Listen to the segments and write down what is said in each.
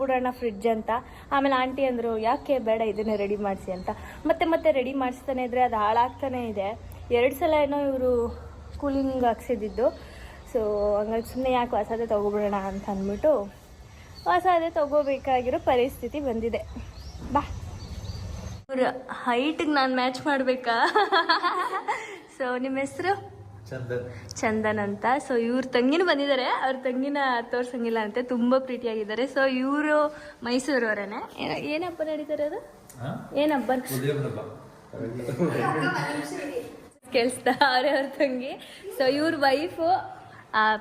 ಇಟ್ಬಿಡೋಣ fridge ಅಂತ. ಆಮೇಲೆ aunty ಅಂದರು ಯಾಕೆ ಬೇಡ ಇದನ್ನೇ ರೆಡಿ ಮಾಡಿಸಿ ಅಂತ. ಮತ್ತೆ ರೆಡಿ ಮಾಡಿಸ್ತಾನೆ ಇದ್ರೆ ಅದು ಹಾಳಾಗ್ತಾನೆ ಇದೆ. 2 ಸಲ ಏನೋ ಇವರು ಕೂಲಿಂಗ್ ಹಾಕ್ಸಿದ್ದು. ಸೊ ಹಂಗಾಗಿ ಸುಮ್ಮನೆ ಯಾಕೆ ಹೊಸದೇ ತೊಗೊಬಿಡೋಣ ಅಂತ ಅಂದ್ಬಿಟ್ಟು ಹೊಸದೇ ತೊಗೋಬೇಕಾಗಿರೋ ಪರಿಸ್ಥಿತಿ ಬಂದಿದೆ. ಬಾ ಅವ್ರ ಹೈಟಿಗೆ ನಾನು ಮ್ಯಾಚ್ ಮಾಡಬೇಕಾ? ಸೊ ನಿಮ್ಮ ಹೆಸರು? ಚಂದನ್ ಅಂತ. ಸೊ ಇವ್ರ ತಂಗಿನೂ ಬಂದಿದ್ದಾರೆ. ಅವ್ರ ತಂಗಿನ ತೋರ್ಸಂಗಿಲ್ಲ ಅಂತೆ, ತುಂಬ ಪ್ರೀತಿಯಾಗಿದ್ದಾರೆ. ಸೊ ಇವರು ಮೈಸೂರವರೇನೆ. ಏನು ಹಬ್ಬ ನಡೀತಾರೆ ಅದು? ಏನು ಹಬ್ಬ ಕೇಳಿಸ್ತಾ? ಅವ್ರ ತಂಗಿ. ಸೊ ಇವ್ರ ವೈಫು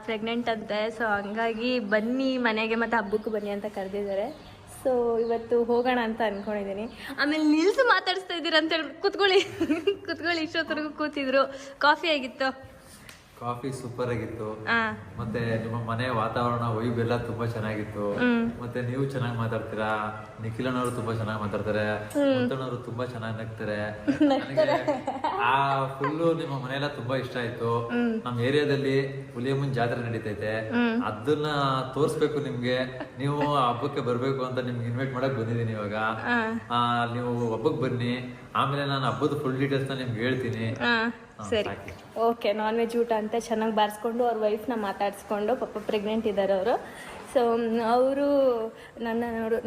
ಪ್ರೆಗ್ನೆಂಟ್ ಅಂತೆ. ಸೊ ಹಂಗಾಗಿ ಬನ್ನಿ ಮನೆಗೆ ಮತ್ತು ಹಬ್ಬಕ್ಕೂ ಬನ್ನಿ ಅಂತ ಕರೆದಿದ್ದಾರೆ. ಸೊ ಇವತ್ತು ಹೋಗೋಣ ಅಂತ ಅಂದ್ಕೊಂಡಿದ್ದೀನಿ. ಆಮೇಲೆ ನಿಲ್ಸು ಮಾತಾಡಿಸ್ತಾ ಇದ್ದೀರಾ ಅಂತೇಳಿ ಕೂತ್ಕೊಳ್ಳಿ ಇಷ್ಟೊತ್ತರೆಗೂ ಕೂತಿದ್ರು. ಕಾಫಿ ಆಗಿತ್ತು? ಕಾಫಿ ಸೂಪರ್ ಆಗಿತ್ತು. ಮತ್ತೆ ನಿಮ್ಮ ಮನೆ ವಾತಾವರಣ ವೈಬ್ ಎಲ್ಲ ತುಂಬಾ ಚೆನ್ನಾಗಿತ್ತು. ಮತ್ತೆ ನೀವು ಚೆನ್ನಾಗಿ ಮಾತಾಡ್ತೀರಾ. ನಿಖಿಲನವರು ತುಂಬಾ ಚೆನ್ನಾಗಿ ಮಾತಾಡ್ತಾರೆ. ಮುತ್ತಣ್ಣವರು ತುಂಬಾ ಚೆನ್ನಾಗಿ ನಗ್ತಾರೆ. ಆ ಫುಲ್ಲು ನಿಮ್ಮ ಮನೆಯೆಲ್ಲ ತುಂಬಾ ಇಷ್ಟ ಆಯ್ತು. ನಮ್ ಏರಿಯಾದಲ್ಲಿ ಹುಲಿಯಮ್ಮನ್ ಜಾತ್ರೆ ನಡೀತೈತೆ, ಅದನ್ನ ತೋರ್ಸ್ಬೇಕು ನಿಮ್ಗೆ. ನೀವು ಹಬ್ಬಕ್ಕೆ ಬರ್ಬೇಕು ಅಂತ ನಿಮ್ಗೆ ಇನ್ವೈಟ್ ಮಾಡಕ್ ಬಂದಿದ್ದೀನಿ ಇವಾಗ. ನೀವು ಹಬ್ಬಕ್ಕೆ ಬನ್ನಿ, ಆಮೇಲೆ ನಾನು ಹಬ್ಬದ ಫುಲ್ ಡೀಟೇಲ್ಸ್ ನಿಮ್ಗೆ ಹೇಳ್ತೀನಿ. ಸರಿ, ಓಕೆ. ನಾನ್ ವೆಜ್ ಊಟ ಅಂತ ಚೆನ್ನಾಗಿ ಬಾರಿಸ್ಕೊಂಡು ಅವ್ರ ವೈಫ್ನ ಮಾತಾಡಿಸ್ಕೊಂಡು, ಪಾಪ ಪ್ರೆಗ್ನೆಂಟ್ ಇದ್ದಾರೆ ಅವರು. ಸೊ ಅವರು ನನ್ನ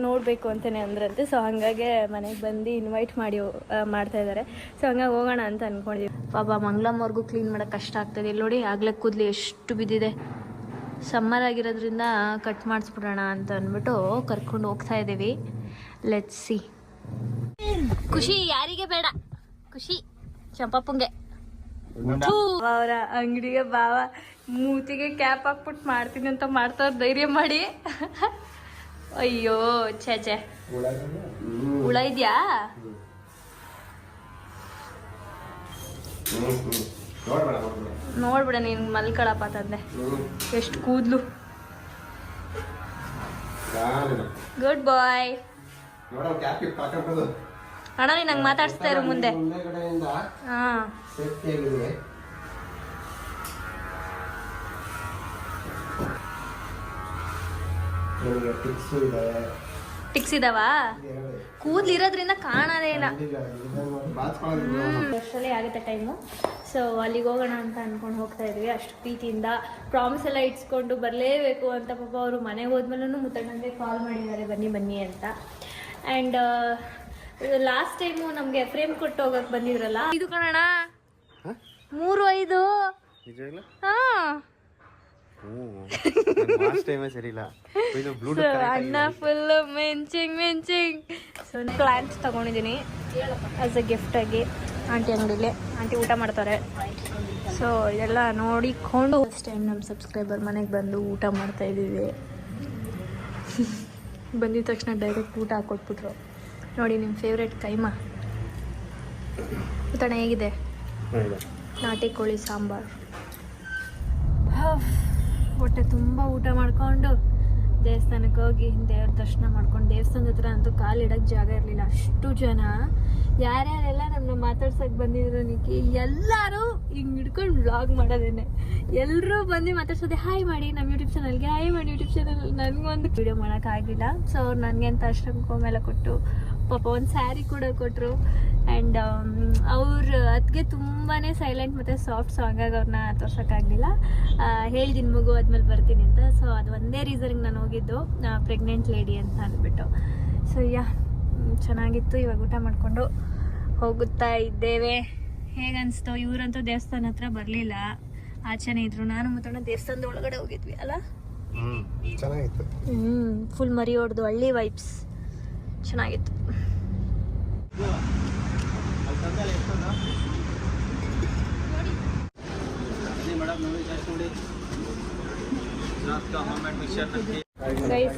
ನೋಡಬೇಕು ಅಂತಲೇ ಅಂದ್ರಂತೆ. ಸೊ ಹಾಗಾಗಿ ಮನೆಗೆ ಬಂದು ಇನ್ವೈಟ್ ಮಾಡ್ತಾ ಇದ್ದಾರೆ. ಸೊ ಹಂಗಾಗಿ ಹೋಗೋಣ ಅಂತ ಅಂದ್ಕೊಂಡಿದ್ದೀವಿ. ಪಾಪ ಮಂಗಳಮ್ಮವ್ರಿಗೂ ಕ್ಲೀನ್ ಮಾಡೋಕ್ಕೆ ಕಷ್ಟ ಆಗ್ತದೆ. ಇಲ್ಲಿ ನೋಡಿ, ಆಗಲೇ ಕೂದಲು ಎಷ್ಟು ಬಿದ್ದಿದೆ. ಸಮ್ಮರ್ ಆಗಿರೋದ್ರಿಂದ ಕಟ್ ಮಾಡಿಸ್ಬಿಡೋಣ ಅಂತ ಅಂದ್ಬಿಟ್ಟು ಕರ್ಕೊಂಡು ಹೋಗ್ತಾ ಇದ್ದೀವಿ. Let's see. ಖುಷಿ ಯಾರಿಗೆ ಬೇಡ? ಖುಷಿ ಚಂಪಪ್ಪಂಗೆ. ಅವರ ಅಂಗಡಿಗೆ ಬಾವ ಮೂತಿಗೆ ಕ್ಯಾಪ್ ಹಾಕ್ಬಿಟ್ಟು ಮಾಡ್ತೀನಿ ಅಂತ ಮಾಡ್ತಾವ್ರ. ಧೈರ್ಯ ಮಾಡಿ. ಅಯ್ಯೋ ಛೇ ಹುಳ ಇದ್ಯಾ? ನೋಡ್ಬಿಡ ನೀನ್ ಮಲ್ಕೊಳಪ್ಪ ತಂದೆ. ಎಷ್ಟು ಕೂದ್ಲು. ಗುಡ್ ಬಾಯ್. ಅಣ್ಣ ನೀನ್ ನಂಗೆ ಮಾತಾಡ್ಸ್ತಾ ಇರು ಮುಂದೆ. ಹಾ ಟಿಕ್ಸ್ ಇದಾವ? ಕೂದ್ಲಿರೋದ್ರಿಂದ ಕಾಣೋದೇ ಇಲ್ಲ. ಅಷ್ಟರಲ್ಲಿ ಆಗುತ್ತೆ ಟೈಮು. ಸೊ ಅಲ್ಲಿಗೆ ಹೋಗೋಣ ಅಂತ ಅಂದ್ಕೊಂಡು ಹೋಗ್ತಾ ಇದ್ವಿ. ಅಷ್ಟು ಪ್ರೀತಿಯಿಂದ ಪ್ರಾಮಿಸ್ ಎಲ್ಲ ಇಟ್ಸ್ಕೊಂಡು ಬರಲೇಬೇಕು ಅಂತ. ಪಾಪ ಅವರು ಮನೆಗೆ ಹೋದ್ಮೇಲೂ ಮುತ್ತಣ್ಣಂಗೆ ಕಾಲ್ ಮಾಡಿದ್ದಾರೆ ಬನ್ನಿ ಅಂತ. ಆ್ಯಂಡ್ ಲಾಸ್ಟ್ ಟೈಮು ನಮಗೆ ಫ್ರೇಮ್ ಕೊಟ್ಟು ಹೋಗಕ್ಕೆ ಬಂದಿದ್ರಲ್ಲ, ಇದು ಕಣಣ್ಣ 3-5. ಅಣ್ಣ ಫುಲ್ ಮೆಂಚಿಂಗ್. ಸೊ ಪ್ಲಾಂಟ್ಸ್ ತಗೊಂಡಿದ್ದೀನಿ ಆಸ್ ಎ ಗಿಫ್ಟ್ ಆಗಿ ಆಂಟಿ ಅಂಗಡಿಲಿ. ಆಂಟಿ ಊಟ ಮಾಡ್ತಾರೆ. ಸೊ ಇದೆಲ್ಲ ನೋಡಿಕೊಂಡು ಫಸ್ಟ್ ಟೈಮ್ ನಮ್ಮ ಸಬ್ಸ್ಕ್ರೈಬರ್ ಮನೆಗೆ ಬಂದು ಊಟ ಮಾಡ್ತಾ ಇದ್ದೀವಿ. ಬಂದಿದ ತಕ್ಷಣ ಡೈರೆಕ್ಟ್ ಊಟ ಹಾಕೊಟ್ಬಿಟ್ರು. ನೋಡಿ ನಿಮ್ಮ ಫೇವ್ರೆಟ್ ಕೈಮಾ. ಊಟ ಹೇಗಿದೆ? ನಾಟಿ ಕೋಳಿ ಸಾಂಬಾರು. ಹೊಟ್ಟೆ ತುಂಬ ಊಟ ಮಾಡ್ಕೊಂಡು ದೇವಸ್ಥಾನಕ್ಕೆ ಹೋಗಿ ದೇವ್ರ ದರ್ಶನ ಮಾಡ್ಕೊಂಡು, ದೇವಸ್ಥಾನದ ಹತ್ರ ಅಂತೂ ಕಾಲಿಡೋಕ್ಕೆ ಜಾಗ ಇರಲಿಲ್ಲ. ಅಷ್ಟು ಜನ ಯಾರ್ಯಾರೆಲ್ಲ ನಮ್ಮನ್ನ ಮಾತಾಡ್ಸೋಕೆ ಬಂದಿದ್ರು ನಿಕ್ಕಿ ಎಲ್ಲರೂ ಹಿಂಗೆ ಹಿಡ್ಕೊಂಡು ವ್ಲಾಗ್ ಮಾಡೋದೇನೆ. ಎಲ್ಲರೂ ಬಂದು ಮಾತಾಡ್ಸೋದೆ ಹಾಯ್ ಮಾಡಿ ನಮ್ಮ ಯೂಟ್ಯೂಬ್ ಚಾನಲ್ಗೆ, ಹಾಯ್ ಮಾಡಿ ಯೂಟ್ಯೂಬ್ ಚಾನಲ್. ನನಗೊಂದು ವೀಡಿಯೋ ಮಾಡೋಕ್ಕಾಗಿಲ್ಲ. ಸೊ ಅವ್ರು ನನಗೆ ಅಂತ ಅಷ್ಟೊಂದು ಕೊಟ್ಟು ಪಾಪ ಒಂದು ಸ್ಯಾರಿ ಕೂಡ ಕೊಟ್ಟರು. ಆ್ಯಂಡ್ ಅವ್ರ ಅದಕ್ಕೆ ತುಂಬಾ ಸೈಲೆಂಟ್ ಮತ್ತು ಸಾಫ್ಟ್. ಸೊ ಹಂಗಾಗಿ ಅವ್ರನ್ನ ತೋರ್ಸೋಕ್ಕಾಗಲಿಲ್ಲ. ಹೇಳ್ತೀನಿ ಮಗು ಆದ್ಮೇಲೆ ಬರ್ತೀನಿ ಅಂತ. ಸೊ ಅದು ಒಂದೇ ರೀಸನ್ಗೆ ನಾನು ಹೋಗಿದ್ದು, ಪ್ರೆಗ್ನೆಂಟ್ ಲೇಡಿ ಅಂತ ಅಂದ್ಬಿಟ್ಟು. ಸೊ ಚೆನ್ನಾಗಿತ್ತು. ಇವಾಗ ಊಟ ಮಾಡಿಕೊಂಡು ಹೋಗುತ್ತಾ ಇದ್ದೇವೆ. ಹೇಗನ್ನಿಸ್ತು? ಇವರಂತೂ ದೇವಸ್ಥಾನ ಹತ್ರ ಬರಲಿಲ್ಲ, ಆಚೆನೇ ಇದ್ರು. ನಾನು ಮುತ್ತಣ್ಣ ದೇವಸ್ಥಾನದ ಒಳಗಡೆ ಹೋಗಿದ್ವಿ ಅಲ್ಲ. ಚೆನ್ನಾಗಿತ್ತು. ಫುಲ್ ಮರಿ ಹೊಡೆದು ಹಳ್ಳಿ ವೈಬ್ಸ್ ಚೆನ್ನಾಗಿತ್ತು.